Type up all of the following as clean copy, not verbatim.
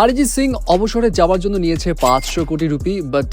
অরিজিৎ সিং অবসরে যাওয়ার জন্য নিয়েছে 500 কোটি রুপি, বাট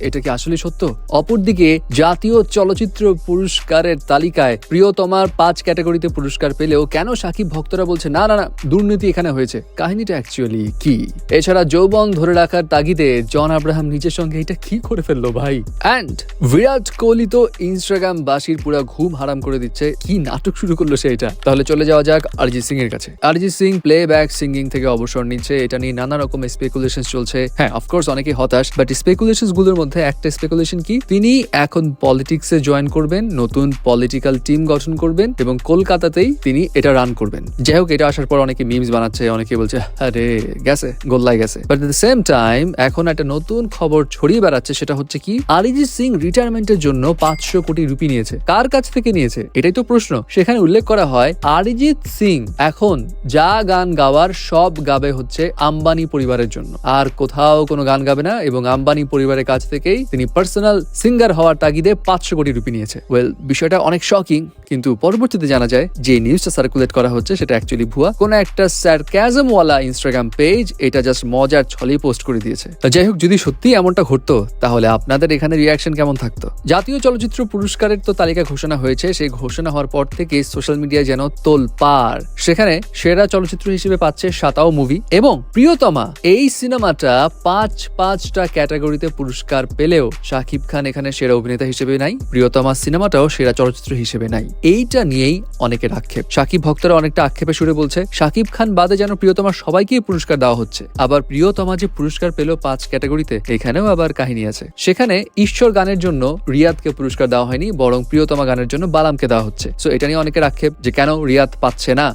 এটা কি আসলে সত্য? অপরদিকে জাতীয় চলচ্চিত্র পুরস্কারের তালিকায় প্রিয়তমার 5 ক্যাটাগরিতে পুরস্কার পেলেও কেন সাকিব ভক্তরা বলছে না না না দুর্নীতি এখানে হয়েছে? কাহিনীটা অ্যাকচুয়ালি কি? এছাড়া যৌবন ধরে রাখার তাগিদে জন আব্রাহাম নিজের সঙ্গে এটা কি করে ফেললো ভাই? অ্যান্ড বিরাট কোহলি তো ইনস্টাগ্রাম বাসীর পুরো ঘুম হারাম করে দিচ্ছে। কি নাটক শুরু করলো সে এটা? তাহলে চলে যাওয়া যাক অরিজিৎ সিং এর কাছে। অরিজিৎ সিং প্লেব্যাক সিঙ্গিং থেকে অবসর নিচ্ছে, এটা নিয়ে নানা রকম স্পেকুলেশন চলছে। হ্যাঁ, অফকোর্স অনেকে হতাশ, বাট স্পেকুলেশন গুলোর মধ্যে একটা স্পেকুলেশন কি, তিনি এখন পলিটিক্সে জয়েন করবেন, নতুন পলিটিক্যাল টিম গঠন করবেন এবং কলকাতাতেই তিনি এটা রান করবেন। যাই হোক, এটা আসার পর অনেকে মিমস বানাচ্ছে, অনেকে বলছে আরে গেছে, গোল্লায় গেছে। But at the same time এখন একটা নতুন খবর ছড়িয়ে বেড়াচ্ছে, সেটা হচ্ছে কি অরিজিৎ সিং রিটায়ারমেন্টের জন্য 500 কোটি রুপি নিয়েছে। কার কাছ থেকে নিয়েছে এটাই তো প্রশ্ন। সেখানে উল্লেখ করা হয় অরিজিৎ সিং এখন যা গান গাওয়ার সব গাবে হচ্ছে আম্বানি পরিবারের জন্য, আর কোথাও কোনো গান গাবে না, এবং আম্বানি পরিবারের কাছ থেকেই তিনি পার্সোনাল সিঙ্গার হওয়ার তাগিদে 500 কোটি রুপি নিয়েছে। ওয়েল, বিষয়টা অনেক শকিং, কিন্তু পরবর্তীতে জানা যায় যে নিউজটা সার্কুলেট করা হচ্ছে সেটা অ্যাকচুয়ালি ভুয়া। কোন একটা সারকাজম ওয়ালা ইনস্টাগ্রাম পেজ এটা জাস্ট মজার ছলেই পোস্ট করে দিয়েছে। যাই হোক, যদি সত্যি এমনটা ঘটতো তাহলে আপনাদের এখানে রিয়াকশন কেমন থাকতো? জাতীয় চলচ্চিত্র পুরস্কারের তো তালিকা ঘোষণা হয়েছে, সেই ঘোষণা হওয়ার পর থেকে সোশ্যাল মিডিয়ায় যেন তোলপাড়। সেখানে সেরা চলচ্চিত্র হিসেবে পাচ্ছে সাতাও মুভি, এবং প্রিয়তমা এই সিনেমাটা 5টা ক্যাটাগরিতে পুরস্কার পেলেও শাকিব খান এখানে সেরা অভিনেতা হিসেবে নাই, প্রিয়তমা সিনেমাটাও সেরা চলচ্চিত্র হিসেবে নাই। এইটা নিয়েই অনেকের আক্ষেপ। শাকিব ভক্তরা অনেকটা আক্ষেপে সুরে বলছে শাকিব খান বাদে যেন প্রিয়তমা সবাইকে পুরস্কার দেওয়া হচ্ছে। আবার প্রিয়তমা যে পুরস্কার পেল 5 ক্যাটাগরিতে, এখানেও আবার কাহিনী আছে। সেখানে ঈশ্বর গানের জন্য রিয়াদকে পুরস্কার দেওয়া হয়নি, বরং প্রিয়তমা গানের জন্য বালামকে দেওয়া হচ্ছে। সো এটা নিয়ে অনেকের আক্ষেপ যে কেন রিয়াদ পাচ্ছে না।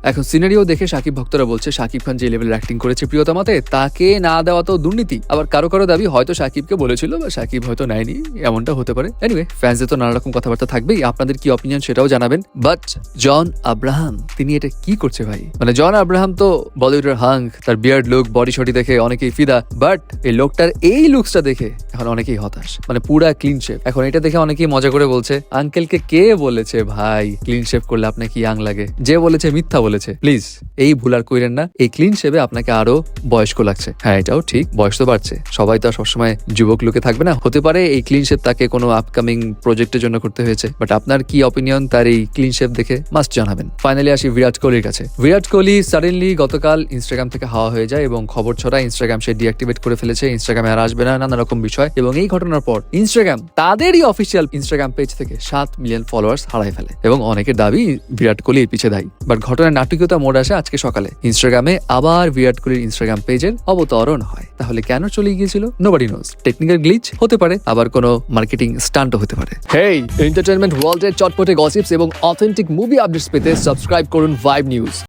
এখন সিনারিও দেখে শাকিব ভক্তরা বলছে শাকিব খান যে লেভেলের অ্যাক্টিং করেছে প্রিয়তমাতে, তাকে না দেওয়া তো দুর্নীতি। আবার কারো কারো দাবি হয়তো শাকিবকে বলেছিল বা শাকিব হয়তো নেয়নি, এমনটা হতে পারে। এনিওয়ে, ফ্যান্সদের তো নানা রকম কথাবার্তা থাকবেই, আপনাদের কি অপিনিয়ন সেটাও জানাবেন। বাট জন আব্রাহাম তিনি এটা কি করছে ভাই? মানে জন আব্রাহাম তো বলিউডের হাঙ্ক, তার বিয়ার্ড লুক, বডি শডি দেখে অনেকেই ফিদা, বাট এই লোকটার এই লুকসটা দেখে এখন অনেকেই হতাশ। মানে পুরা ক্লিন শেপ। এখন এটা দেখে অনেকেই মজা করে বলছে আঙ্কেলকে কে বলেছে ভাই ক্লিন শেপ করলে আপনাকে ইয়াং লাগে? যে বলেছে মিথ্যা বলেছে। প্লিজ এই ভুল আর কইরেন না, এই ক্লিন শেপে আপনাকে আরো বয়স্ক লাগছে। হ্যাঁ, এটাও ঠিক, বয়স তো বাড়ছে, সবাই তো সবসময় যুবক লুকে থাকবে না। হতে পারে এই ক্লিন শেপ তাকে কোনো আপকামিং প্রজেক্টের জন্য করতে হয়েছে। বাট আপনার কি অপিনিয়ন তার এই ক্লিন শেপ দেখে মাস্ট জানাবেন। ফাইনালি আসি বিরাট কোহলির কাছে। বিরাট কোহলি সাডেনলি গতকাল ইনস্টাগ্রাম থেকে হাওয়া হয়ে যায় এবং খবর ছড়ায় ইনস্টাগ্রাম সে ডিঅ্যাক্টিভেট করে ফেলেছে, ইনস্টাগ্রামে আর আসবে না, নানা রকম বিষয়। এবং এই ঘটনার পর ইনস্টাগ্রাম তাদেরই অফিসিয়াল ইনস্টাগ্রাম পেজ থেকে 7 মিলিয়ন ফলোয়ার্স হারাই ফেলে, এবং অনেকের দাবি বিরাট কোহলির পিছে দায়ী। বাট ঘটনার নাটকীয়তা মোড় আসে আজকে সকালে। ইনস্টাগ্রামে আবার বিরাট কোহলির ইনস্টাগ্রাম পেজের অবতরণ হয়। তাহলে কেন চলে গিয়েছিল? Nobody nose. টেকনিক্যাল গ্লিচ হতে পারে, আবার কোনো মার্কেটিং স্টান্টও হতে পারে। হেই, এন্টারটেইনমেন্ট ওয়ার্ল্ডের চটপটে গসিপস এবং অথেন্টিক মুভি আপডেটস পেতে সাবস্ক্রাইব করুন ভাইব নিউজ।